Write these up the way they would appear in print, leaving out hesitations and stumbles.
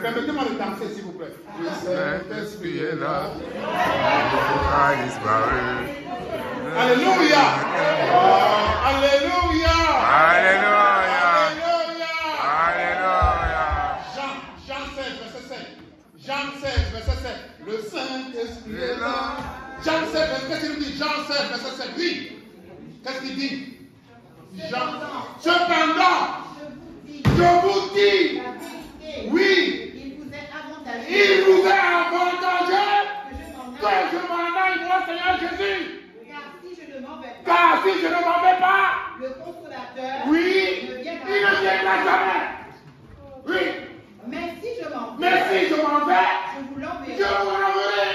Permettez-moi de danser, s'il vous plaît. Saint-Esprit est là. Alléluia. Alléluia. Alléluia. Alléluia. Alléluia. Jean 16, verset 7. Jean 16, verset 7. Le Saint-Esprit est là. Jean 16, qu'est-ce qu'il dit? Jean 16, verset 7. Oui. Qu'est-ce qu'il dit? Jean. Cependant, je vous dis, oui, il vous est avantageux que je m'en aille, moi, Seigneur Jésus. Car si je ne m'en vais pas, le consolateur, oui, il ne viendra jamais. Oui. Mais si je m'en vais, Mais si je m'en vais, je vous l'enverrai. je vous l'enverrai.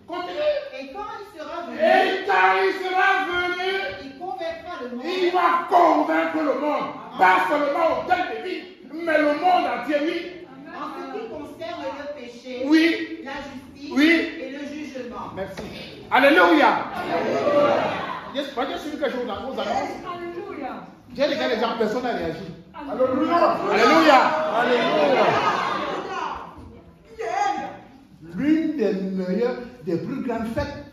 Continue. Et quand il sera venu, Et quand il sera venu, il convaincra le monde. il va convaincre le monde. Pas seulement au tel de vie, mais le monde entier, oui. En ce qui concerne le péché, Oui. la justice Oui. et le jugement. Merci. Alléluia. Yes, pas dire celui que je vous annonce. J'ai regardé les gens, personne n'a réagi. Alléluia. Alléluia. L'une des meilleures, des plus grandes fêtes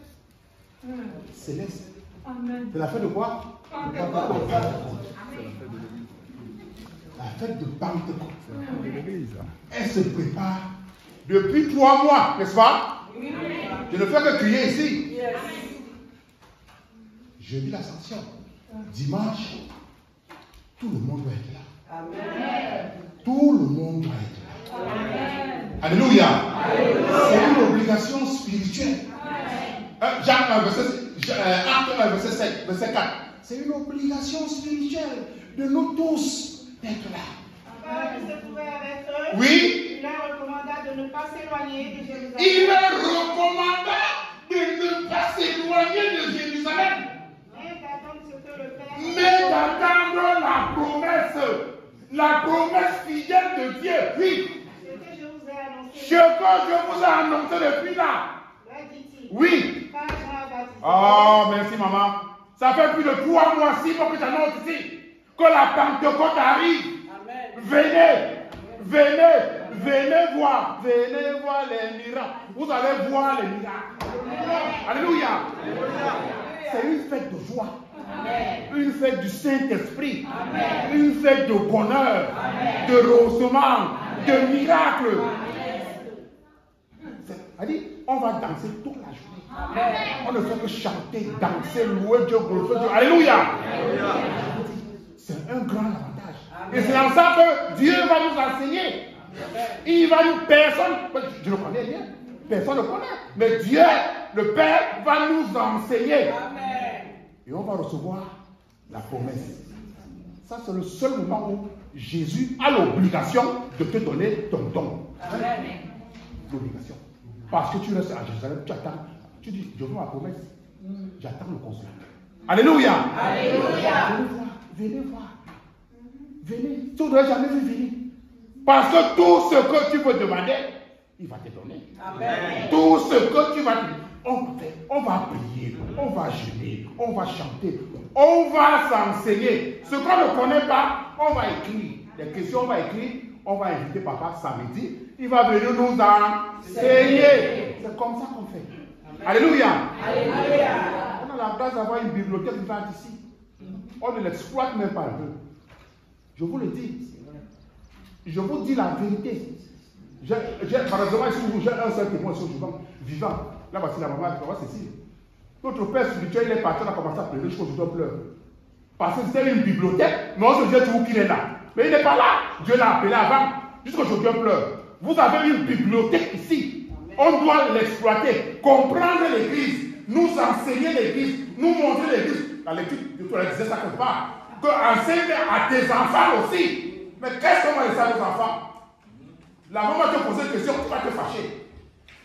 célestes. C'est la fête de quoi? La fête de Pentecôte. Elle se prépare depuis 3 mois, n'est-ce pas? Je ne fais que crier ici. Jeudi l'Ascension. Dimanche, tout le monde doit être là. Tout le monde doit être là. Alléluia. C'est une obligation spirituelle. Acte 1, verset 7, verset 4. C'est une obligation spirituelle de nous tous d'être là. Afin de se trouver avec eux, Oui. il leur recommanda de ne pas s'éloigner de Jérusalem. Il leur recommanda de ne pas s'éloigner de Jérusalem, Mais d'attendre ce que le Père mais d'attendre la promesse fidèle de Dieu. Oui, ce que je vous ai annoncé. ce que je vous ai annoncé depuis là. Là, dit-il, Oui. par Jean baptisé. Oh, merci maman. Ça fait plus de 3 mois, 6 mois que j'annonce ici que la Pentecôte arrive. Venez, venez, venez voir les miracles. Vous allez voir les miracles. Alléluia. C'est une fête de joie. Une fête du Saint-Esprit. Une fête de bonheur, de rehaussement, de miracles. C'est-à-dire, on va danser toute la journée. On ne fait que chanter, danser, louer Dieu, glorifier Dieu. Alléluia. C'est un grand avantage. Et c'est en ça que Dieu va nous enseigner. Il va nous, personne, je le connais bien, personne ne le connaît, mais Dieu, le Père, va nous enseigner. Et on va recevoir la promesse. Ça, c'est le seul moment où Jésus a l'obligation de te donner ton don. L'obligation. Parce que tu restes à Jérusalem, tu attends, tu dis, je veux ma promesse. J'attends le consolateur. Alléluia. Alléluia. Venez voir. Venez. Tu n'aurais jamais vu venir. Parce que tout ce que tu veux demander, il va te donner. Amen. Tout ce que tu vas dire, on va prier, on va jeûner, on va chanter, on va s'enseigner. Ce qu'on ne connaît pas, on va écrire. Les questions, on va écrire, on va inviter papa samedi. Il va venir nous enseigner. C'est comme ça qu'on fait. Alléluia. Alléluia. On a la place d'avoir une bibliothèque vivante ici. On ne l'exploite même pas un peu. Je vous le dis. Je vous dis la vérité. Par exemple, ici, j'ai un seul témoin vivant. Là, voici la maman, tu vois, Cécile. Notre père spirituel, il est parti, on a commencé à pleurer jusqu'au jour de pleurs. Parce que c'était une bibliothèque, mais on se disait toujours qu'il est là. Mais il n'est pas là. Dieu l'a appelé avant, jusqu'au jour de pleurs. Vous avez une bibliothèque ici. On doit l'exploiter, comprendre l'église, nous enseigner l'église, nous montrer l'église. La lecture, je te disais ça quelque part. Que enseigne à tes enfants aussi. Mais qu'est-ce qu'on va laisser à nos enfants? La maman va te poser une question, tu vas te fâcher.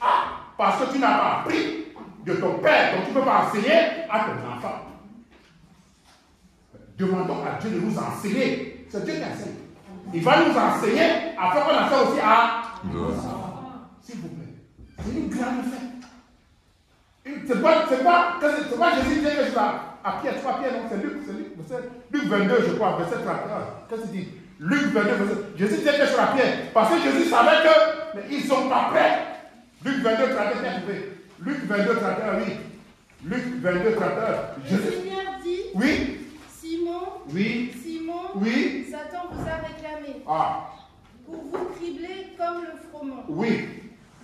Ah, parce que tu n'as pas appris de ton père, donc tu ne peux pas enseigner à tes enfants. Demandons à Dieu de nous enseigner. C'est Dieu qui enseigne. Il va nous enseigner afin qu'on enseigne aussi à c'est pas Jésus qui dit quelque chose à Pierre, c'est pas Pierre, non, c'est Luc 22, je crois, verset 31. Qu'est-ce qu'il dit? Luc 22, verset. Jésus dit quelque chose à Pierre, parce que Jésus savait que, mais ils sont pas prêts. Luc 22, 31, Luc 22, 31, oui. Luc 22, 31. Le Seigneur dit, oui. Simon, Oui. Simon, Oui. Satan vous a réclamé Ah. pour vous cribler comme le froment. Oui.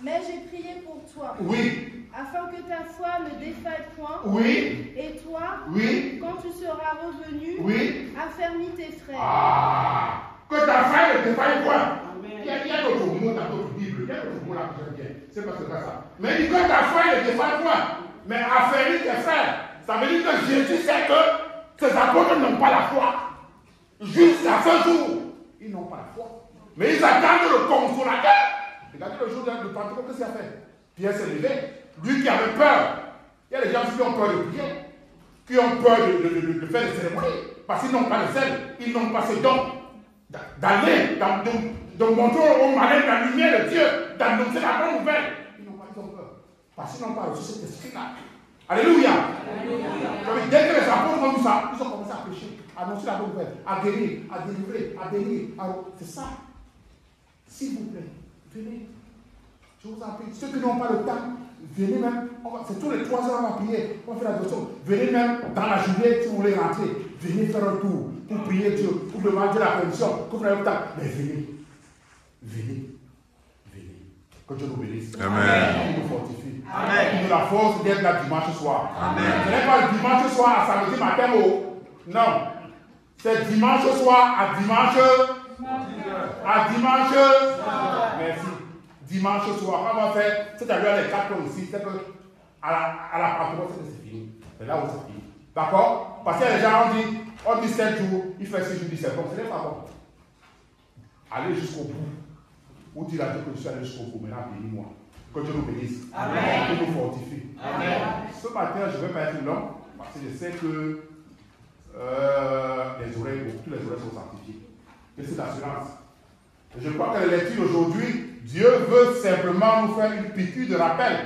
Mais j'ai prié pour toi, Oui. afin que ta foi ne défaille point. Oui. Et toi, Oui. quand tu seras revenu, Oui. affermis tes frères. Ah. Que ta foi ne défaille point. Il y a d'autres mots dans votre Bible. Il y a d'autres mots là que j'aime bien. C'est pas ça. Mais il dit que ta foi ne défaille point. Mais affermis tes frères. Ça veut dire que Jésus sait que ses apôtres n'ont pas la foi. Jusqu'à ce jour, ils n'ont pas la foi. Mais ils attendent le consolateur. Regardez le jour de Pentecôte, qu'est-ce qu'il a fait? Pierre s'est levé. Lui qui avait peur. Il y a des gens qui ont peur de prier, qui ont peur de faire des cérémonies, parce qu'ils n'ont pas le zèle, ils n'ont pas ce don d'aller, de montrer aux malins la lumière de Dieu, d'annoncer la bonne nouvelle. Ils ont peur. Parce qu'ils n'ont pas reçu cet esprit-là. Alléluia. Dès que les apôtres ont vu ça, ils ont commencé à prêcher, à annoncer la bonne nouvelle, à guérir, à délivrer, à bénir. C'est ça. S'il vous plaît, venez. Je vous en prie. Ceux qui n'ont pas le temps, venez même. C'est tous les 3 heures, on va prier. On va faire la devotion. Venez même dans la journée si vous voulez rentrer. Venez faire un tour pour prier Dieu, pour demander la permission, pour faire le temps. Mais venez. Venez. Venez. Que Dieu nous bénisse. Amen. Qu'il nous fortifie. Amen. Qu'il nous la force d'être là dimanche soir. Amen. Ce n'est pas le dimanche soir à samedi matin. Non. C'est dimanche soir à dimanche. Merci. Dimanche soir, on va faire, c'est-à-dire les 4 heures ici, c'est que à la Pentecôte, c'est fini. C'est là où c'est fini. D'accord? Parce que les gens on dit 7 jours, il fait 6 jours, il dit c'est bon, ce n'est pas bon. Allez jusqu'au bout. Où tu l'as dit que je suis allé jusqu'au bout, maintenant bénis-moi. Que Dieu nous bénisse. Amen. Que nous fortifie. Amen. Ce matin, je ne vais pas être long, parce que je sais que les oreilles, toutes les oreilles sont sanctifiées. Et c'est l'assurance. Je crois que la lecture aujourd'hui, Dieu veut simplement nous faire une piqûre de rappel.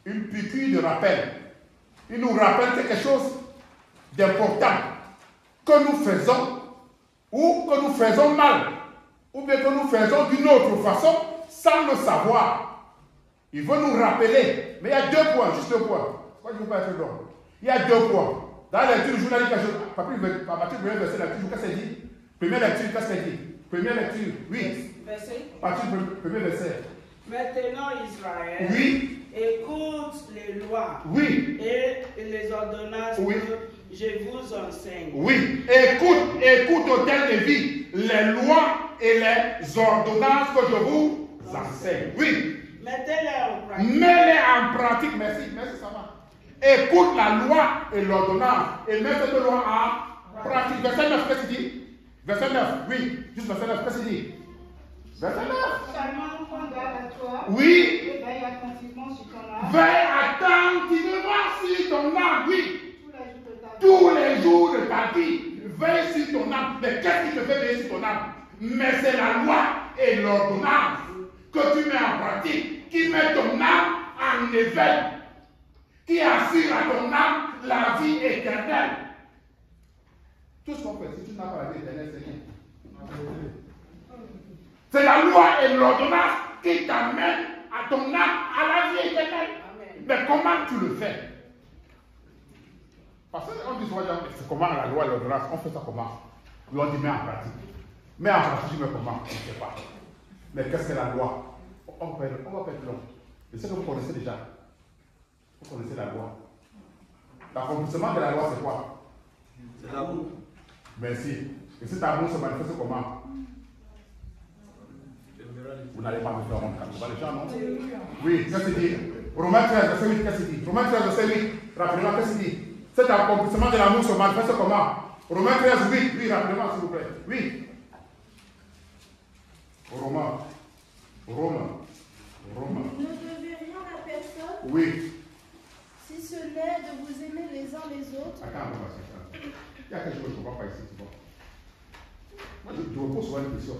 Une piqûre de rappel. Il nous rappelle quelque chose d'important que nous faisons ou que nous faisons mal ou bien que nous faisons d'une autre façon sans le savoir. Il veut nous rappeler. Mais il y a 2 points, juste 2 points. Pourquoi je ne veux pas être long? Il y a 2 points. Dans la lecture du jour, il y a quelque chose. À partir du 1er verset, la lecture, qu'est-ce qu'elle dit? Première lecture, qu'est-ce qu'elle dit? Première lecture, oui. À partir du premier verset. Maintenant, Israël, oui. Écoute les lois, oui. Et les ordonnances, oui. Que je vous enseigne. Oui. Écoute, autel de vie, les lois et les ordonnances que je vous enseigne. Oui. Mettez-les en pratique. Mets-les en pratique. Merci, ça va. Écoute la loi et l'ordonnance et mets cette loi en pratique. Verset 9, qu'est-ce qu'il dit? Verset 9, oui, juste verset 9, qu'est-ce qu'il dit? Verset 9. Seulement prends garde à toi. Oui. Et veille attentivement sur ton âme. Veille attentivement sur ton âme, oui. Tous les jours de ta vie. Tous les jours de ta vie. Veille sur ton âme. Mais qu'est-ce qui te fait veiller sur ton âme? Mais c'est la loi et l'ordonnance que tu mets en pratique, qui met ton âme en éveil, qui assure à ton âme la vie éternelle. Tout ce qu'on fait, si tu n'as pas la vie éternelle, c'est rien. C'est la loi et l'ordonnance qui t'amènent à ton âme à la vie éternelle. Mais comment tu le fais? Parce qu'on dit souvent, c'est comment la loi et l'ordonnance, on fait ça comment? Puis on dit, mets en pratique. Mais en pratique, je mets comment? Je ne sais pas. Mais qu'est-ce que la loi? On va pas être long. Je sais que vous connaissez déjà. Vous connaissez la loi. L'accomplissement de la loi, c'est quoi? C'est l'amour. Merci. Et cet amour se manifeste comment? Vous n'allez pas me faire honte quand vous voyez les gens, non? Oui, qu'est-ce qu'il dit? Romains 13, verset 8, qu'est-ce qu'il dit? Romains 13, verset 8, rappelez-moi, qu'est-ce qu'il dit? Cet accomplissement de l'amour se manifeste comment? Romains 13, 8, oui, rappelez-moi, s'il vous plaît. Oui. Romains. Ne devez rien à personne. Oui. Si ce n'est de vous aimer les uns les autres. Attends, il y a quelque chose que je ne comprends pas ici, c'est bon. Moi, je vous pose souvent une question.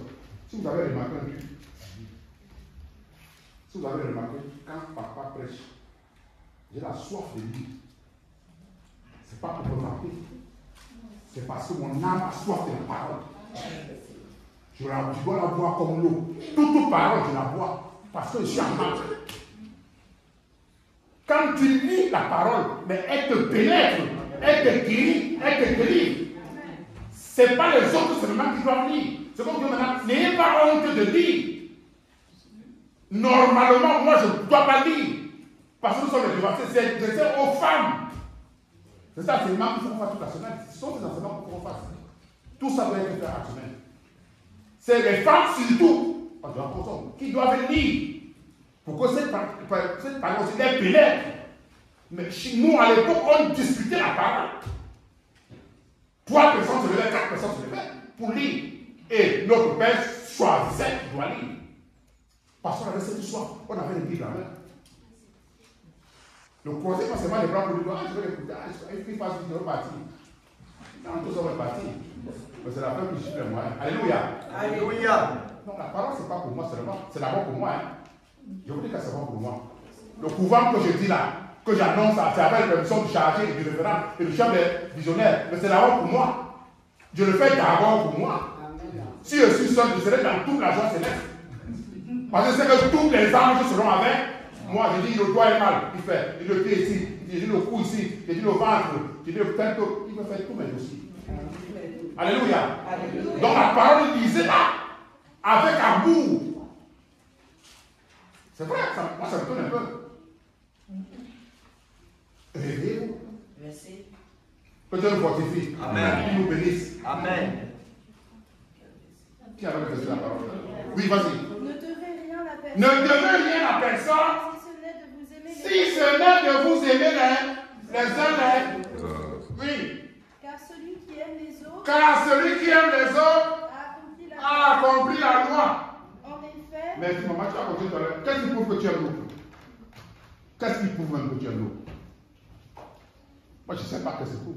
Si vous avez remarqué un truc, quand papa prêche, J'ai la soif de lui. C'est pas pour me vanter. C'est parce que mon âme a soif de la parole. Je dois la boire comme l'eau. Toute parole, je la bois. Parce que je suis en manque. Quand tu lis la parole, mais elle te pénètre, elle te guérit, elle te délivre. Ce n'est pas les autres seulement qui doivent lire. C'est comme que maintenant, n'ayez pas honte de lire. Normalement, moi, je ne dois pas lire. Parce que nous sommes les divorcés, c'est aux femmes. C'est ça, c'est les mamans qui font faire toute la semaine. Ce sont des enseignements qu'on fasse. Tout ça doit être fait à la semaine. C'est les femmes surtout, qui doivent lire. Pour que cette parole aussi les pénètre. Mais chez nous, à l'époque, on discutait la parole. 3 personnes se levaient, 4 personnes se levaient pour lire. Et notre père choisissait qui doit lire. Parce qu'on avait cette histoire, on avait les Bibles en main. Le conseil, pas seulement les blancs pour lui dire, ah, je vais l'écouter, il faut qu'il fasse une partie. Quand tous sommes partis, c'est la fin qui suit le moyen. Alléluia. Alléluia. Non, la parole, ce n'est pas pour moi seulement, c'est d'abord pour moi. Hein. Je vous dis que c'est bon pour moi. Le couvent que je dis là, que j'annonce, c'est avec la permission du chargé et du référent et du chef des visionnaires. Mais c'est d'abord pour moi. Je le fais d'abord pour moi. Si je suis seul, je serai dans toute la joie céleste. Parce que c'est que tous les anges seront avec moi. Je dis le doigt est mal, il fait. Il le pied ici, il dit le cou ici, il dit le ventre, il dit le tête, il peut faire tous mes dossiers. Alléluia. Alléluia. Donc la parole disait là, avec amour. C'est vrai, moi ça me donne un peu. Réveillez-vous. Merci. Que Dieu nous fortifie. Amen. Qu'il nous bénisse. Amen. Qui a fait la parole? Oui, vas-y. Ne devez rien à personne. Ne devez rien à personne. Si ce n'est de vous aimer Si ce n'est de vous aimer les uns les. Oui. Car celui qui aime les autres Car celui qui aime les autres a accompli la loi. En effet, Merci maman, tu as compris tout à l'heure. Qu'est-ce qui prouve que tu aimes l'autre? Qu'est-ce qui prouve même que tu aimes l'autre? Moi je ne sais pas ce qui prouve.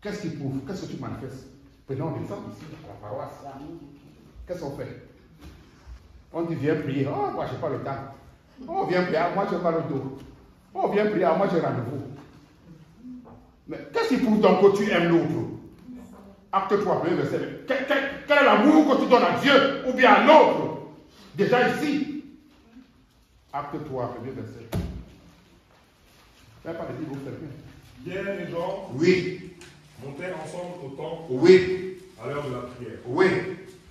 Qu'est-ce qui prouve? Qu'est-ce que tu manifestes? Prenons l'exemple ici, à la paroisse. Qu'est-ce qu'on fait? On dit viens prier. Oh, moi je n'ai pas le temps. Oh, viens prier. Moi je n'ai pas le dos. Oh, viens prier. Moi j'ai rendez-vous. Mais qu'est-ce qui prouve donc que tu aimes l'autre? Acte 3, premier verset. Quel est l'amour que tu donnes à Dieu ou bien à l'autre? Déjà ici. Acte 3, premier verset. Vous n'avez pas de livre, vous Hier, les gens Oui. montaient ensemble au temple Oui. à l'heure de la prière. Oui.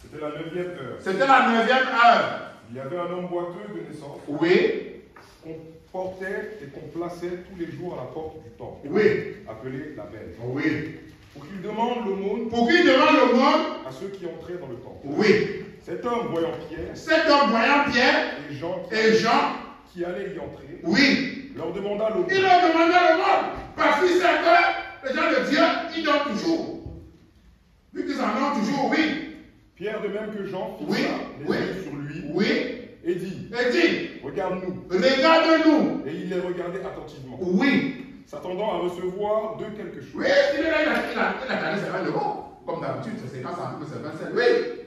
C'était la 9e heure. C'était la 9e heure. Il y avait un homme boiteux de naissance Oui. qu'on portait et qu'on plaçait tous les jours à la porte du temple, Oui. appelée la Belle, Oui. pour qu'il demande l'aumône Pour qui demande le monde? à ceux qui entraient dans le temple. Oui. Cet homme, voyant Pierre Cet homme voyant Pierre et Jean et Jean, qui allaient y entrer, oui. leur demanda l'aumône. Il leur demandait le monde. Parce qu'il sait que les gens de Dieu, ils donnent toujours. Vu qu'ils en ont toujours, oui. Pierre, de même que Jean, fixa Oui. les Oui. yeux sur lui Oui. et dit, Et dit, regarde-nous. regarde-nous. Et il les regardait attentivement, Oui. s'attendant à recevoir d'eux quelque chose. Oui, il a gagné 50 euros. Comme d'habitude, c'est 50 centimes, c'est 27. Oui.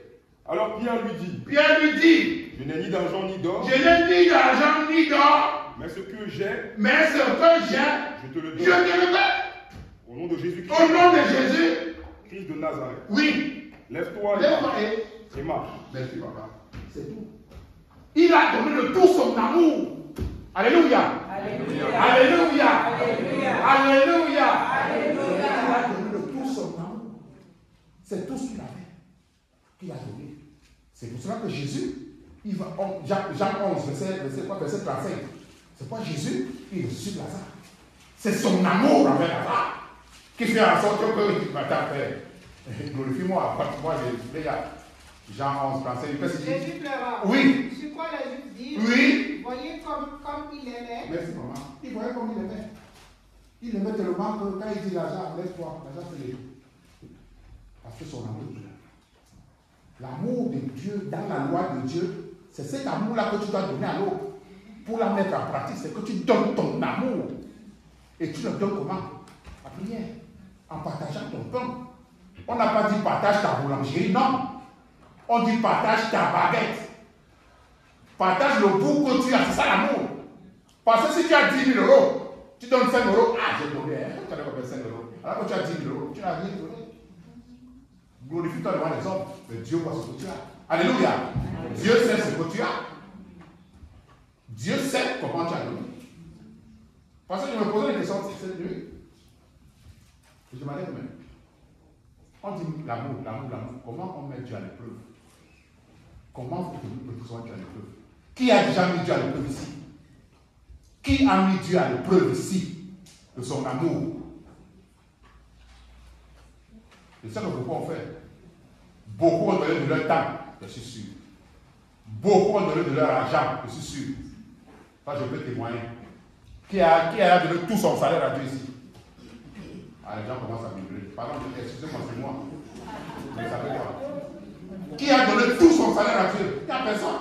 Alors Pierre lui dit, Pierre lui dit, je n'ai ni d'argent ni d'or, je n'ai ni d'argent ni d'or, mais ce que j'ai, mais ce que j'ai, je te le je donne. te le donne. Au nom de Jésus-Christ, Au nom de Jésus, Christ de Nazareth, oui. lève-toi Lève-toi et marche. Merci, papa. C'est tout. Il a donné de tout son amour. Alléluia. Alléluia. Alléluia. Alléluia. Alléluia. Il a donné de tout son amour. C'est tout ce qu'il avait. Qu'il a donné. C'est pour cela que Jésus, il va, Jean 11, verset 35. C'est pas Jésus, il ressuscite Lazare. C'est son amour envers Lazare qui fait en sorte que attends, glorifie-moi, moi les gars. Jean 11, 35. Qu'est-ce qu'il dit? Jésus pleura. Oui. Sur quoi les Juifs disent, Oui. voyez comme il aimait. Merci maman. Il voyait comme il aimait. Il aimait tellement que quand il dit l'argent, laisse-toi, l'argent fait les tout. Parce que son amour est Dieu. L'amour de Dieu, dans la loi de Dieu, c'est cet amour-là que tu dois donner à l'autre. Pour la mettre en pratique, c'est que tu donnes ton amour. Et tu le donnes comment? La prière. En partageant ton pain. On n'a pas dit partage ta boulangerie, non. On dit partage ta baguette. Partage le bout que tu as, c'est ça l'amour. Parce que si tu as 10 000 euros, tu donnes 5 euros, ah j'ai donné, tu as donné 5 euros. Alors que tu as 10 000 euros, tu n'as rien donné. Glorifie-toi devant les hommes, mais Dieu voit ce que tu as. Alléluia. Dieu sait ce que tu as. Dieu sait comment tu as donné. Parce que je me posais une question cette nuit. Je me demandais quand même. On dit l'amour. Comment on met Dieu à l'épreuve? Comment vous mettez Dieu à l'épreuve? Qui a déjà mis Dieu à l'épreuve ici? Qui a mis Dieu à l'épreuve ici de son amour? C'est ça que beaucoup ont fait. Beaucoup ont donné de leur temps, je suis sûr. Beaucoup ont donné de leur argent, je suis sûr. Ça, je peux témoigner. Qui a donné tout son salaire à Dieu ici? Ah, les gens commencent à vibrer. Pardon, excusez-moi, c'est moi. Vous savez quoi? Qui a donné tout son salaire à Dieu? Il n'y a personne.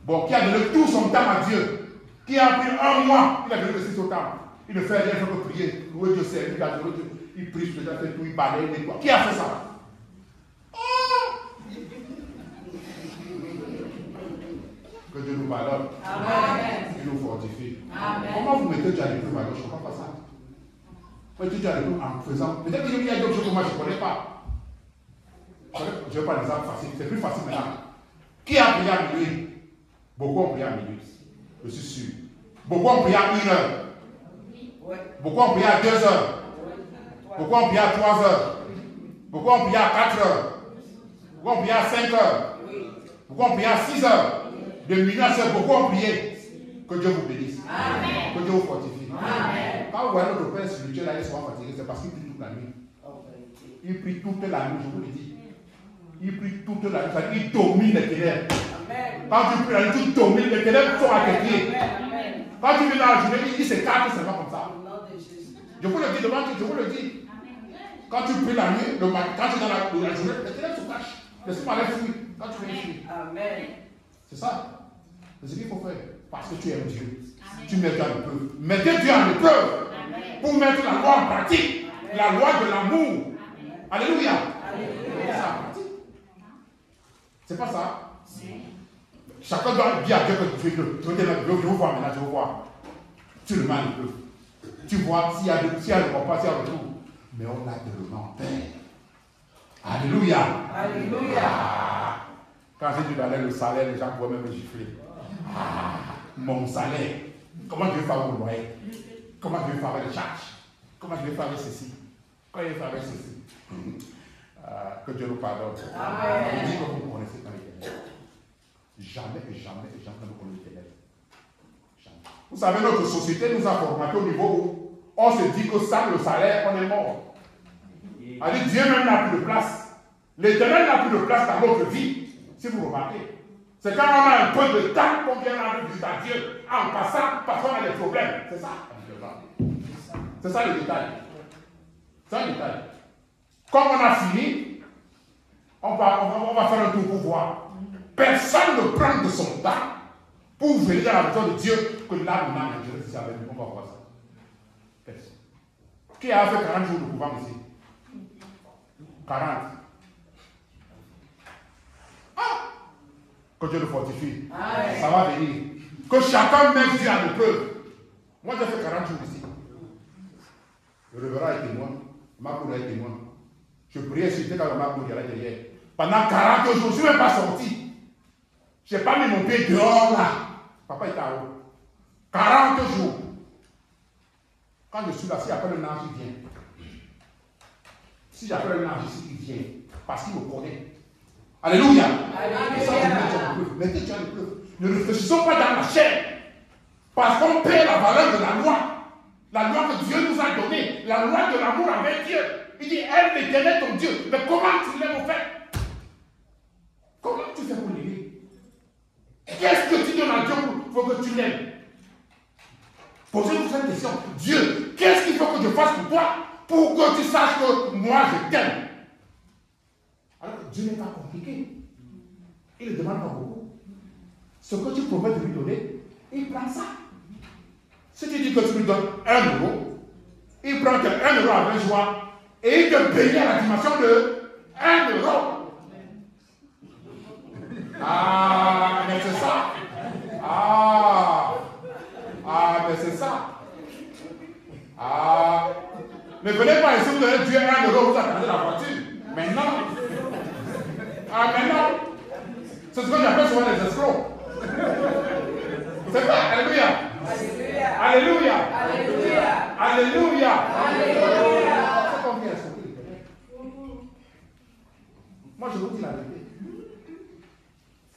Bon, qui a donné tout son temps à Dieu? Qui a pris un mois, il a donné aussi son temps. Il ne fait rien, il fait que prier. Louer Dieu, c'est lui, il prie, il fait tout, il balaye, il nettoie. Qui a fait ça? Que Dieu nous pardonne. Il nous fortifie. Comment vous mettez Dieu à l'épreuve? Je ne comprends pas ça. Vous mettez Dieu à l'épreuve en faisant. Peut-être qu'il y a d'autres choses que moi je ne connais pas. Je ne vais pas les exemples faciles. C'est plus facile maintenant. Qui a prié à minuit? Beaucoup ont prié à minuit. Je suis sûr. Beaucoup ont prié à 1 heure. Beaucoup ont prié à 2 heures. Beaucoup ont prié à 3 heures. Beaucoup ont prié à 4 heures. Beaucoup ont prié à 5 heures. Beaucoup ont prié à 6 heures. De minuit à 7, beaucoup ont prié. Que Dieu vous bénisse. Amen. Que Dieu vous fortifie. Amen. Quand vous voyez notre Père spirituel là, il soit fatigué, c'est parce qu'il prie toute la nuit. Il prie toute la nuit, je vous le dis. Il prie toute la nuit, il domine les ténèbres. Quand tu pries la nuit, tu domines les ténèbres, sont à tes pieds. Quand tu viens dans la journée, il s'écarte seulement comme ça. Je vous le dis devant Dieu, je vous le dis. Quand tu pries la nuit, le matin, quand tu es dans la journée, les ténèbres se cachent. Laisse-moi aller fuir. Quand tu viens fuir. Amen. C'est ça. C'est ce qu'il faut faire. Parce que tu aimes Dieu. Amen. Tu mets Dieu à l'épreuve. Mettez Dieu à l'épreuve pour mettre la loi en pratique. Amen. La loi de l'amour. Alléluia. Alléluia. C'est pas ça. Chacun doit dire à Dieu que je vous vois maintenant, je vous vois. Tu le mets à l'épreuve. Tu vois s'il y a le repas, s'il y a le retour. Mais on a de l'amour. Alléluia. Alléluia. Quand j'ai dû donner le salaire, les gens pouvaient même me gifler. Ah, mon salaire. Comment je vais faire mon loyer? Comment je vais faire les charges? Comment je vais faire ceci? Comment je vais faire ceci? Que Dieu nous pardonne. Amen. Je dis que vous ne connaissez pas l'Éternel. Jamais ne vous connaissez l'Éternel. Jamais. Vous savez, notre société nous a formaté au niveau où on se dit que sans le salaire, on est mort. Alors, Dieu même n'a plus de place. L'Éternel n'a plus de place dans notre vie. Si vous remarquez, c'est quand on a un peu de temps qu'on vient rendre visite à Dieu en passant parce qu'on a des problèmes. C'est ça. C'est ça le détail. C'est ça le détail. Comme on a fini, on va faire un tour pour voir. Personne ne prend de son temps pour venir à la maison de Dieu que là, on a Dieu ici avec nous. On va voir ça. Personne. Qui a fait 40 jours de pouvoir ici? 40. Que Dieu le fortifie. Amen. Ça va venir. Que chacun mette Dieu à l'épreuve. Moi, j'ai fait 40 jours ici. Le révérend est témoin. Marco est témoin. Je priais sur quand Marco était là derrière. Pendant 40 jours, je ne suis même pas sorti. Je n'ai pas mis mon pied dehors là. Papa est à haut. 40 jours. Quand je suis là, si j'appelle un ange, il vient. Si j'appelle un ange ici, il vient. Parce qu'il me connaît. Alléluia. Mettez Dieu à l'épreuve. Ne réfléchissons pas dans la chair. Parce qu'on paie la valeur de la loi. La loi que Dieu nous a donnée. La loi de l'amour avec Dieu. Il dit, aime l'Éternel ton Dieu. Mais comment tu l'aimes au fait? Comment tu fais pour l'aimer? Qu'est-ce que tu donnes à Dieu pour que tu l'aimes? Posez-vous cette question. Dieu, qu'est-ce qu'il faut que je fasse pour toi pour que tu saches que moi je t'aime? Alors que Dieu n'est pas compliqué. Il ne demande pas beaucoup. Ce que tu promets de lui donner, il prend ça. Si tu dis que tu lui donnes 1 euro, il prend que 1 euro avec joie et il te bénit à la dimension de 1 euro. Ah, mais c'est ça. souvent des escrocs. C'est vrai, alléluia. Alléluia. Alléluia. Alléluia. Alléluia. C'est combien escroquer l'Éternel? Moi, je vous dis la vérité.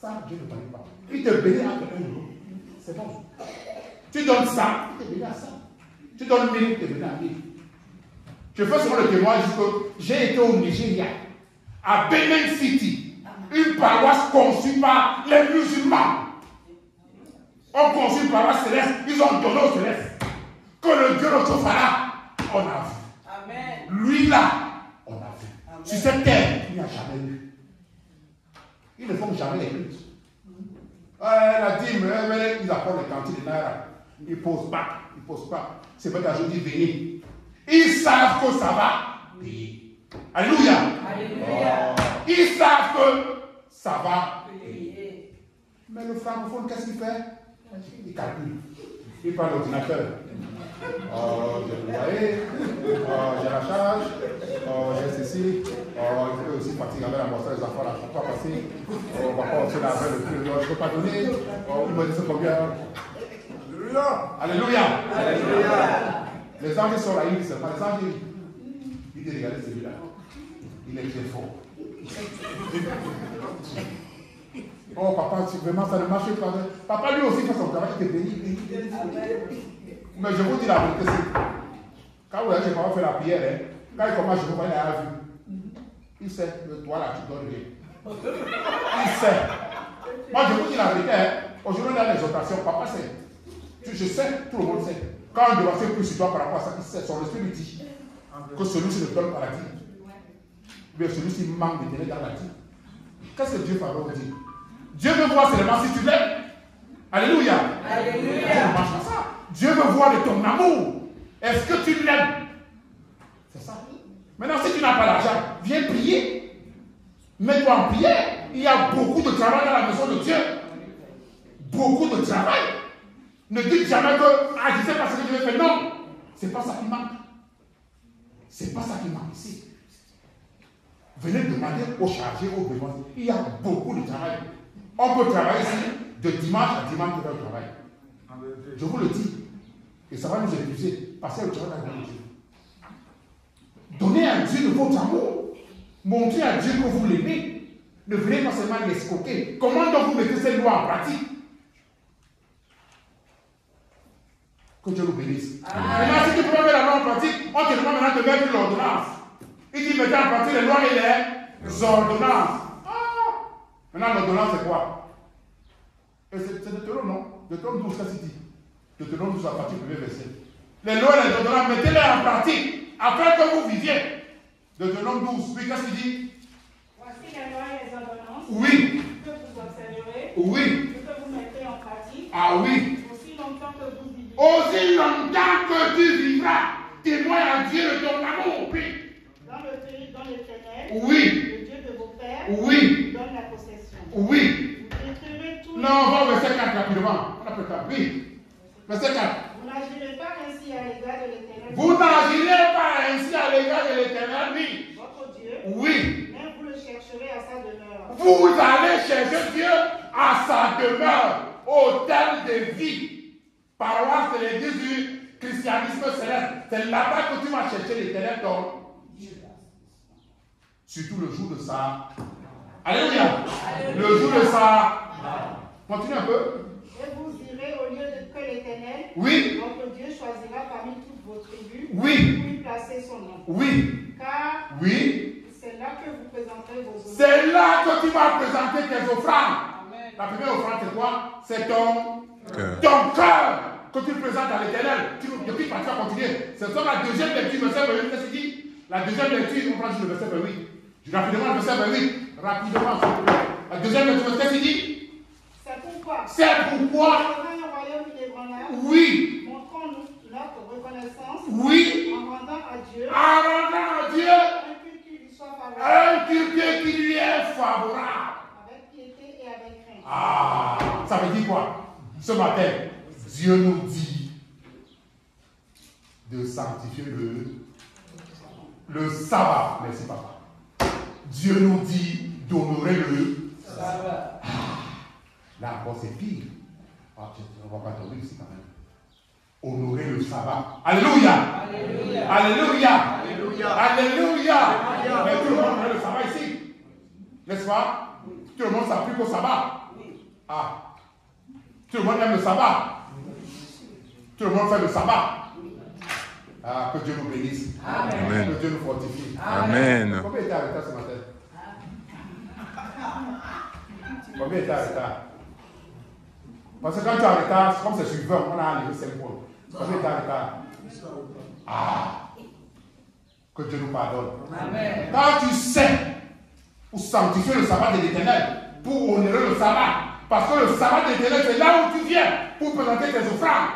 Ça, Dieu ne connaît pas. Il te bénit avec 1 euro. C'est bon. Tu donnes ça, il te bénit à ça. Tu donnes 1000, il te bénit à 1000. Je fais souvent le témoignage que j'ai été au Nigeria, à Benin City, une paroisse conçue par les musulmans. On conçut une paroisse céleste, ils ont donné au céleste. Que le Dieu de Tchofara, on a vu. Amen. Lui là, on a vu. Amen. Sur cette terre, il n'y a jamais eu. Ils ne font jamais les cultes. La dîme, ils apportent les cantines de Naira. Ils ne posent pas. Ils ne posent pas. C'est vrai qu'un jour, ils venez. Ils savent que ça va payer. Alléluia. Alléluia. Ils savent que ça va payer. Mais le francophone, qu'est-ce qu'il fait? Il calcule. Il prend l'ordinateur. J'ai le loyer. J'ai la charge. J'ai ceci. Il faut aussi partir avec la moisson des enfants. Là, je ne peux pas passer. On va pas aussi laver le prix. Je ne peux pas donner. Il me dit c'est combien? Alléluia. Alléluia. Les anges sont là, ils disent pas. Les anges, ils disent regardez celui-là. Il est très fort. Oh papa, vraiment ça ne marche pas. Papa lui aussi fait son travail, il te bénit. Mais je vous dis la vérité, c'est quand vous avez fait la prière, hein, quand il commence, je vous vois, il a vu. Il sait, toi là, tu donnes rien. Il sait. Moi je vous dis la vérité, hein, aujourd'hui dans l'exhortation, papa sait. Je sais, tout le monde sait. Quand on doit faire plus sur toi par rapport à ça, il sait, son esprit lui dit que celui-ci ne donne pas la vie. Mais celui-ci manque de donner dans la vie. Qu'est-ce que Dieu va vous dire? Dieu veut voir seulement si tu l'aimes. Alléluia. Alléluia. Dieu ne marche pas ça. Dieu veut voir de ton amour. Est-ce que tu l'aimes? C'est ça. Maintenant, si tu n'as pas l'argent, viens prier. Mets-toi en prière. Il y a beaucoup de travail dans la maison de Dieu. Beaucoup de travail. Ne dites jamais que je ne sais pas ce que je vais faire. Non. Ce n'est pas ça qui manque. Ce n'est pas ça qui manque ici. Venez demander aux chargés, aux besoins. Il y a beaucoup de travail. On peut travailler ici de dimanche à dimanche de travail. Je vous le dis. Et ça va nous épuiser. Passez au travail avec Dieu. Donnez à Dieu de votre amour. Montrez à Dieu que vous l'aimez. Ne venez pas seulement l'escroquer. Comment donc vous mettez cette loi en pratique? Que Dieu nous bénisse. Maintenant, si tu peux mettre la loi en pratique, on te demande maintenant de mettre l'ordonnance. Il dit mettez en pratique les lois et les ordonnances. Maintenant, l'ordonnance, c'est quoi? Et c'est Deutéronome, non? Deutéronome 12, qu'est-ce qu'il dit? Deutéronome 12, à partir du premier verset. Les lois et les ordonnances, mettez-les en pratique, afin que vous viviez. Deutéronome 12, oui, qu'est-ce qu'il dit? Voici les lois et les ordonnances. Oui. Que vous observerez. Oui. Que vous mettez en pratique. Ah oui. Aussi longtemps que vous vivrez. Aussi longtemps que tu vivras, témoin à Dieu de ton amour, oui. Dans le pays dont l'Éternel, oui. le Dieu de vos pères, oui. donne la possession. Oui. Vous détruirez tout. Non, on va au verset 4 rapidement. On a plus tard. Oui. Verset 4. Vous n'agirez pas ainsi à l'égard de l'Éternel. Vous n'agirez pas ainsi à l'égard de l'Éternel, oui. Votre Dieu. Oui. Mais vous le chercherez à sa demeure. Vous allez chercher Dieu à sa demeure, hôtel de vie. Paroisse de l'église du christianisme céleste. C'est là-bas que tu vas chercher l'Éternel ton Dieu. Surtout le jour de ça. Alléluia. Le jour de ça. Continue un peu. Et vous irez au lieu que l'Éternel, oui. votre Dieu, choisira parmi toutes vos tribus, oui. pour y placer son nom. Oui. Car oui. c'est là que vous présenterez vos offrandes. C'est là que tu vas présenter tes offrandes. Amen. La première offrande, c'est quoi? C'est ton cœur que tu présentes à l'Éternel. Depuis que tu vas continuer. C'est ça la deuxième lecture, verset 28. Qu'est-ce qu'il dit? La deuxième lecture, on prend juste le verset 28. Rapidement, le verset 28. Rapidement, s'il vous plaît. La deuxième lecture, qu'est-ce qu'il dit? C'est pourquoi. C'est pourquoi. Un royaume inébranlable. Oui. Montrons-nous notre reconnaissance. Oui. En rendant à Dieu. En rendant à Dieu. Un culte qui lui soit favorable. Un culte qui lui est favorable. Avec piété et avec crainte. Ah, ça veut dire quoi? Ce matin, Dieu nous dit de sanctifier le sabbat. Merci papa. Dieu nous dit d'honorer le sabbat. Là encore, c'est pire. Ah, on ne va pas tomber ici quand même. Honorer le sabbat. Alléluia. Alléluia. Alléluia. Alléluia. Alléluia. Mais tout le monde connaît le sabbat ici. N'est-ce pas? Tout le monde s'applique au sabbat. Ah. Tout le monde aime le sabbat. Tout le monde fait le sabbat. Ah, que Dieu nous bénisse. Amen. Que Dieu nous fortifie. Amen. Combien était en retard ce matin? Combien était en retard? Parce que quand tu es en retard, comme c'est sur 20, on a enlevé 5 points. Combien était en retard? Ah! Que Dieu nous pardonne. Amen. Quand tu sais pour sanctifier le sabbat de l'Éternel, pour honorer le sabbat, parce que le sabbat de l'Éternel, c'est là où tu viens pour présenter tes offrandes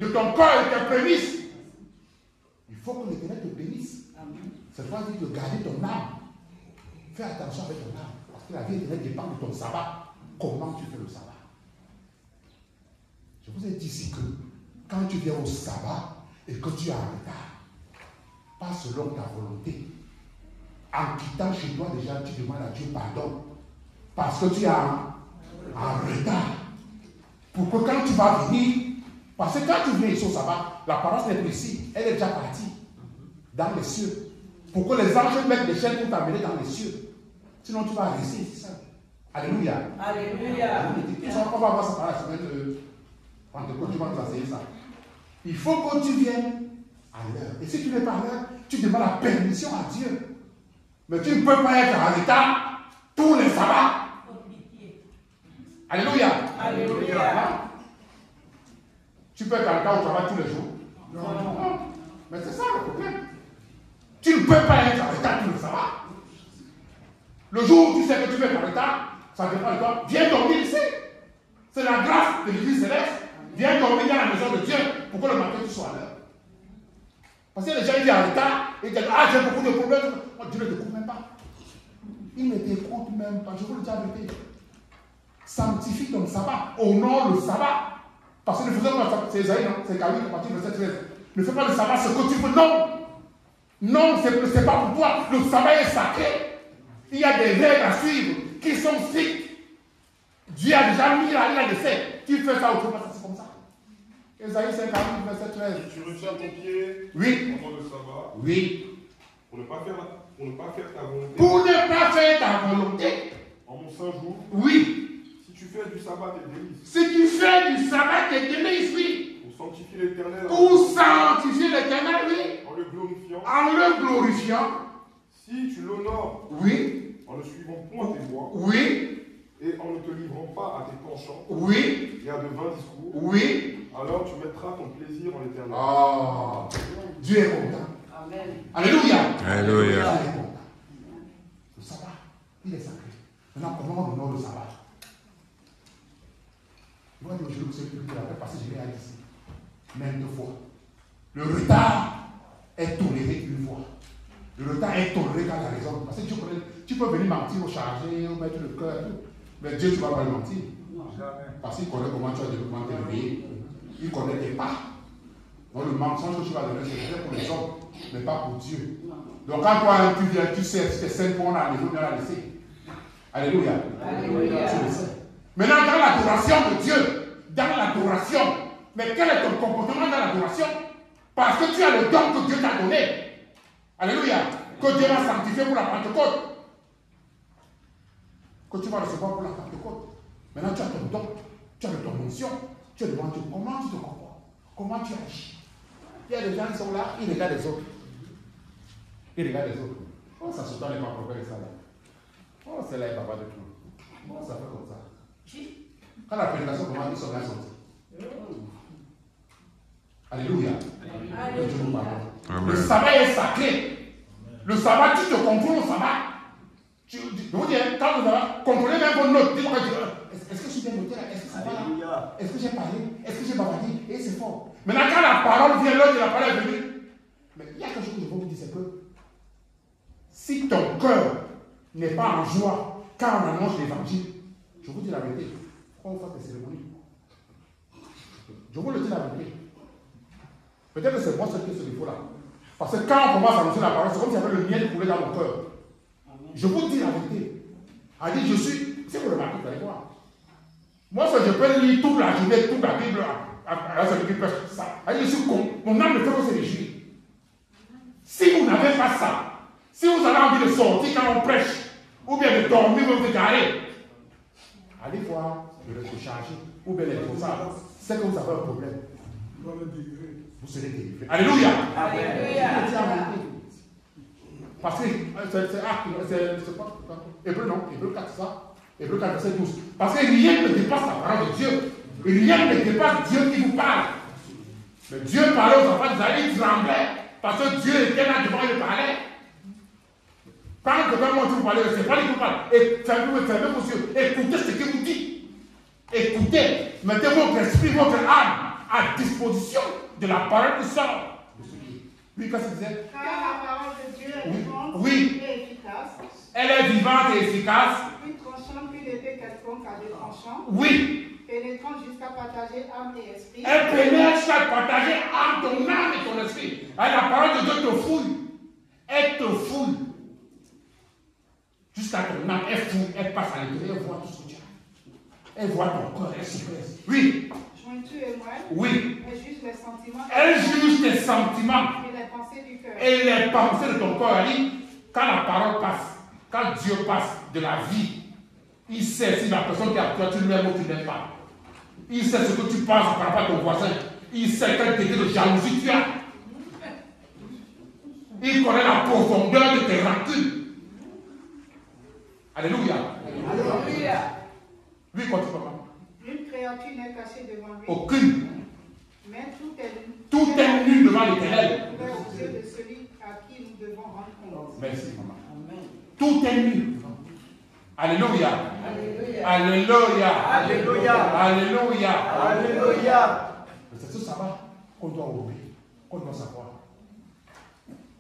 de ton corps et tes prémices. Il faut que l'Éternel te bénisse. C'est pas dire de garder ton âme. Fais attention avec ton âme. Parce que la vie éternelle dépend de ton sabbat. Comment tu fais le sabbat? Je vous ai dit ici que quand tu viens au sabbat et que tu es en retard, pas selon ta volonté, en quittant chez toi déjà, tu demandes à Dieu pardon. Parce que tu es en retard. Pour que quand tu vas venir, parce que quand tu viens ici au sabbat, la parole n'est plus ici, elle est déjà partie dans les cieux. Pour que les anges mettent des chaînes pour t'amener dans les cieux. Sinon tu vas rester ici seul. Alléluia. Alléluia. On va voir ça par la semaine de Pentecôte, tu vas nous enseigner ça. Il faut que tu viennes à l'heure. Et si tu n'es pas à l'heure, tu demandes la permission à Dieu. Mais tu ne peux pas être en retard tous les sabbats. Alléluia. Alléluia. Tu peux être en retard au travail tous les jours? Non. Mais c'est ça le problème. Tu ne peux pas être en retard tous les sabbats. Le jour où tu sais que tu vas être en retard, ça dépend de toi. Viens dormir ici. C'est la grâce de l'Église céleste. Viens dormir dans la maison de Dieu pour que le matin tu sois à l'heure. Parce que les gens ils viennent en retard et ils disent ah j'ai beaucoup de problèmes. Dieu ne t'écoute même pas. Il ne t'écoute même pas. Je vous le dis à vérité. Sanctifie ton sabbat. Honore le sabbat. Parce que ne faisons pas c'est Esaïe, non? C'est Caïn, à partir de verset 13. Ne fais pas le sabbat ce que tu veux. Non. Non, ce n'est pas pour toi. Le sabbat est sacré. Il y a des règles à suivre qui sont strictes. Dieu a déjà mis la règle de fait. Tu fais ça autrement, c'est comme ça. Esaïe 50, verset 13. Tu retiens ton pied pendant le sabbat. Oui. Pour ne pas faire ta volonté. Pour ne pas faire ta volonté. En mon saint jour. Oui. Si tu fais du sabbat tes délices. Si tu fais du sabbat tes délices, oui. Pour sanctifier l'Éternel. Pour sanctifier l'Éternel, oui. En le glorifiant. En le glorifiant. Si tu l'honores. Oui. En ne suivant point tes voies. Oui. Et en ne te livrant pas à tes penchants. Oui. Et à de vains discours. Oui. Alors tu mettras ton plaisir en l'Éternel. Oh. Dieu est content. Amen. Alléluia. Alléluia. Dieu est content. Le sabbat, il est sacré. Maintenant, comment on honore le sabbat? Moi, je vous ai dit parce que je l'ai dit ici. Même 2 fois. Le retard est toléré une fois. Le retard est toléré quand il y a raison. Parce que tu peux venir mentir au chargé, au mettre le cœur, tout. Mais Dieu, tu ne vas pas le mentir. Parce qu'il connaît comment tu as développé tes réveiller. Il connaît tes pas. Donc le mensonge que tu vas donner, c'est vrai pour les hommes, mais pas pour Dieu. Donc quand toi tu viens, tu sais, si tu es 5 points à la maison, tu vas la laisser. Alléluia. Alléluia. Tu le sais. Maintenant, dans l'adoration de Dieu, dans l'adoration, mais quel est ton comportement dans l'adoration? Parce que tu as le don que Dieu t'a donné. Alléluia. Que Dieu va sanctifier pour la Pentecôte. Que tu vas recevoir pour la Pentecôte. Maintenant, tu as ton don, tu as ton onction, tu es devant Dieu. Comment tu te comportes? Comment tu agis? Il y a des gens qui sont là, ils regardent les autres. Ils regardent les autres. Oh, ça se tend les pas propres ça là. Oh, c'est là, il ne va pas de tout. Oh, ça fait comme ça. Quand la prédication commence, ils sont là sortis. Alléluia. Le sabbat est sacré. Le sabbat, tu te contrôles au sabbat. Je vous dis, quand vous avez contrôlé même vos notes, dites-moi, est-ce que je suis bien noté là? Est-ce que ça va là? Est-ce que j'ai parlé? Est-ce que j'ai bavardé? Et c'est fort. Maintenant, quand la parole vient, l'heure de la parole est venue. Mais il y a quelque chose que je veux vous dire, c'est que si ton cœur n'est pas en joie quand on annonce l'évangile, je vous dis la vérité, pourquoi vous faites des cérémonies? Je vous le dis la vérité. Peut-être que c'est moi ce qu'il faut là. Parce que quand on commence à annoncer la parole, c'est comme s'il y avait le miel coulé dans mon cœur. Je vous dis la vérité. Elle dit, je suis. Si vous remarquez, vous allez voir. Moi, je peux lire toute la journée, toute la Bible, à celui qui prêche ça. Mon âme ne fait que se réjouir. Si vous n'avez pas ça, si vous avez envie de sortir quand on prêche, ou bien de dormir ou de garer, allez voir le recharger, ou bien les responsables. C'est que vous avez un problème. Vous serez délivrés. Alléluia. Alléluia. Parce que c'est quoi? Hébreu non, Hébreu 4, ça. Hébreu 4, verset 12. Parce que rien ne dépasse la parole de Dieu. Rien ne dépasse Dieu qui vous parle. Mais Dieu parlait aux enfants d'Israël, ils tremblaient. Parce que Dieu était là devant, il parlait. Quand quelqu'un montre vous parler, c'est pas lui qui vous parle. Et fermez vos yeux. Écoutez ce qu'il vous dit. Écoutez. Mettez votre esprit, votre âme à disposition de la parole qui sort. Oui, qu'est-ce qu'il disait? Car la parole de Dieu est vivante et efficace. Elle est vivante et efficace. Plus tranchante qu'une épée quelconque à deux tranchants. Oui. Pénétrante jusqu'à partager âme et esprit. Elle pénètre jusqu'à partager âme, ton âme et ton esprit. Et la parole de Dieu te fouille. Elle te fouille. Jusqu'à ton âme, elle fouille, elle passe à l'intérieur, elle voit tout ce que tu as. Elle voit ton corps, elle se pèse. Oui. Jointure et moelle. Oui. Elle juge les sentiments. Elle juge tes sentiments. Et les pensées du cœur. Et les pensées de ton corps, elle dit, quand la parole passe, quand Dieu passe de la vie, il sait si la personne qui a toi, tu l'aimes ou tu n'aimes pas. Il sait ce que tu penses par rapport à ton voisin. Il sait quel degré de jalousie tu as. Il connaît la profondeur de tes rancunes. Alléluia. Alléluia. Lui, continue, papa. Une créature n'est cachée devant lui. Aucune. Mais Tout est nu devant l'Éternel. aux yeux de celui à qui nous devons rendre compte. Merci, maman. Tout est nu. Alléluia. Alléluia. Alléluia. Alléluia. Alléluia. C'est ce sabbat qu'on doit ouvrir, qu'on doit savoir.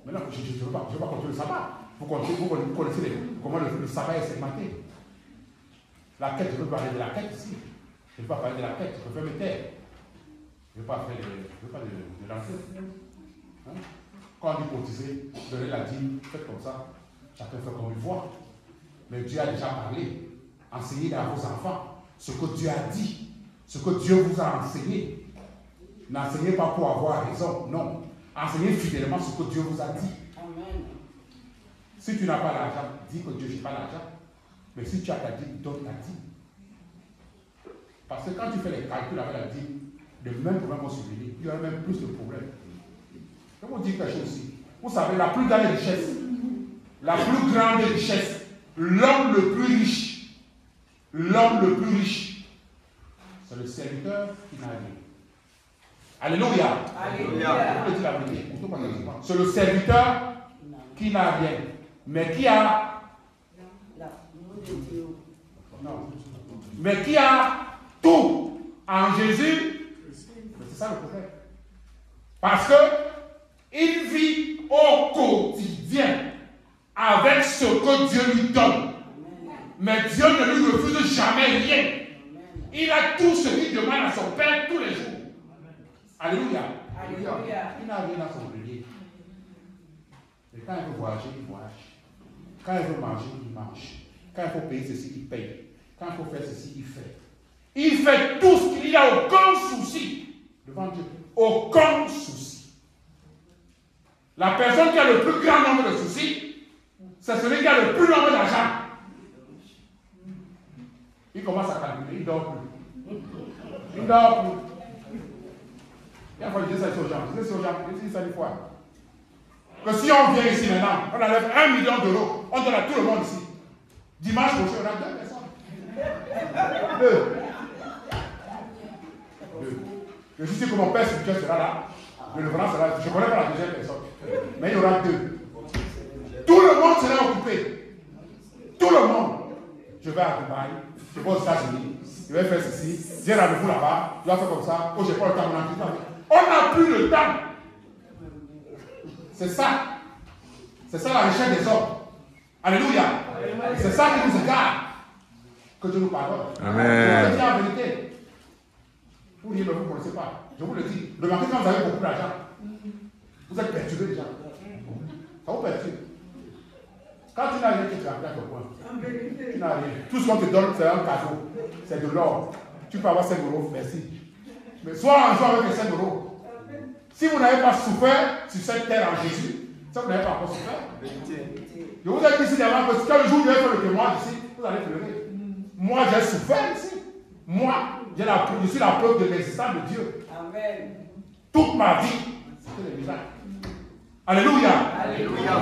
Maintenant, je ne veux pas continuer le sabbat. Vous connaissez comment le sabbat est segmenté. La quête, je ne veux pas parler de la quête ici. Je ne veux pas parler de la quête, je veux me taire. Je ne veux pas de l'enquête. Hein? Quand on dit cotiser, donner la dîme, faites comme ça. Chacun fait comme il voit. Mais Dieu a déjà parlé. Enseignez à vos enfants ce que Dieu a dit, ce que Dieu vous a enseigné. N'enseignez pas pour avoir raison, non. Enseignez fidèlement ce que Dieu vous a dit. Amen. Si tu n'as pas l'argent, dis que Dieu, je n'ai pas l'argent. Mais si tu as ta dîme, donne ta dîme. Parce que quand tu fais les calculs avec la dîme, les mêmes problèmes vont survenir. Il y aura même plus de problèmes. Je vais vous dire quelque chose aussi. Vous savez, la plus grande richesse, l'homme le plus riche, c'est le serviteur qui n'a rien. Alléluia. Alléluia. Je vous dis la vérité. C'est le serviteur qui n'a rien, mais qui a tout en Jésus. C'est ça le problème. Parce que il vit au quotidien avec ce que Dieu lui donne. Mais Dieu ne lui refuse jamais rien. Il a tout ce qu'il demande à son Père tous les jours. Alléluia. Alléluia. Il n'a rien à son grenier. Et quand il veut voyager, il voyage. Quand il veut manger, il mange. Quand il faut payer ceci, il paye. Quand il faut faire ceci, il fait. Il fait tout ce qu'il n'y a aucun souci devant Dieu. Aucun souci. La personne qui a le plus grand nombre de soucis, c'est celui qui a le plus nombre d'argent. Il commence à calculer, il ne dort plus. Il ne dort plus. Il y a fallu dire ça aux gens. Je dis aux gens, je dis ça une fois. Que si on vient ici maintenant, on enlève 1 million d'euros, on donne à tout le monde ici. Dimanche prochain, on a 2 personnes. 2. Je suis sûr que mon père spirituel sera là. Le reverend sera là. Je ne connais pas la deuxième personne. Mais il y aura 2. Tout le monde sera occupé. Tout le monde. Je vais à Dubaï. Je vais aux États-Unis. Je vais faire ceci. J'ai rendez-vous là-bas. Je dois faire comme ça. Oh, je n'ai pas le temps. On n'a plus le temps. C'est ça. C'est ça la richesse des hommes. Alléluia. C'est ça qui nous égare. Que Dieu nous pardonne. Amen. Je vous dis la vérité. Vous dites, mais vous ne connaissez pas. Je vous le dis. Remarquez quand vous avez beaucoup d'argent. Vous êtes perturbé déjà. Ça vous perturbe. Quand tu n'as rien, tu te rappelles à ton point. Tu n'as rien. Tout ce qu'on te donne, c'est un cadeau. C'est de l'or. tu peux avoir 5 euros, merci. Mais sois en joie avec les 5 euros. Si vous n'avez pas souffert sur cette terre en Jésus, ça vous n'avez pas encore souffert. Je vous ai dit ici dernièrement que quand le jour où je vais faire le témoignage ici, vous allez pleurer. Moi, j'ai souffert ici. Moi, je suis la preuve de l'existence de Dieu. Amen. Toute ma vie, c'était des miracles. Alléluia. Alléluia.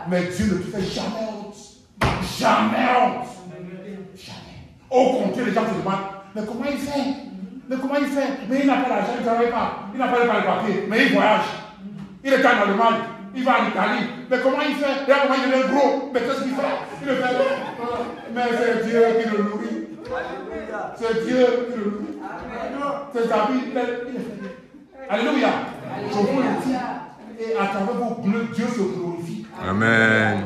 Mais Dieu ne te fait jamais honte. Jamais honte. Jamais. Au contraire, les gens se demandent, mais comment il fait? Mais comment il fait? Mais il n'a pas l'argent, il ne travaille pas. Il n'a pas les papiers, mais il voyage. Il est en Allemagne, il va en Italie. Mais comment il fait? Regarde comment il devient gros. Mais qu'est-ce qu'il fait? Il le fait. Mais c'est Dieu qui le nourrit. C'est Dieu qui le nourrit. Ses amis, il le fait. Alléluia. Je vous le dis. Et à travers vos bleus, Dieu se glorifie. Amen.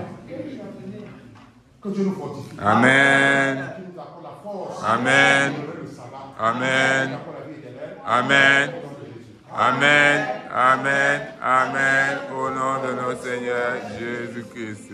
Que Dieu nous fortifie. Amen. Que nous accorde la force. Amen. Le sabbat. Amen. Nous accorde la vie éternelle. Amen. Au nom de Jésus. Amen. Amen. Amen. Au nom de notre Seigneur Jésus-Christ.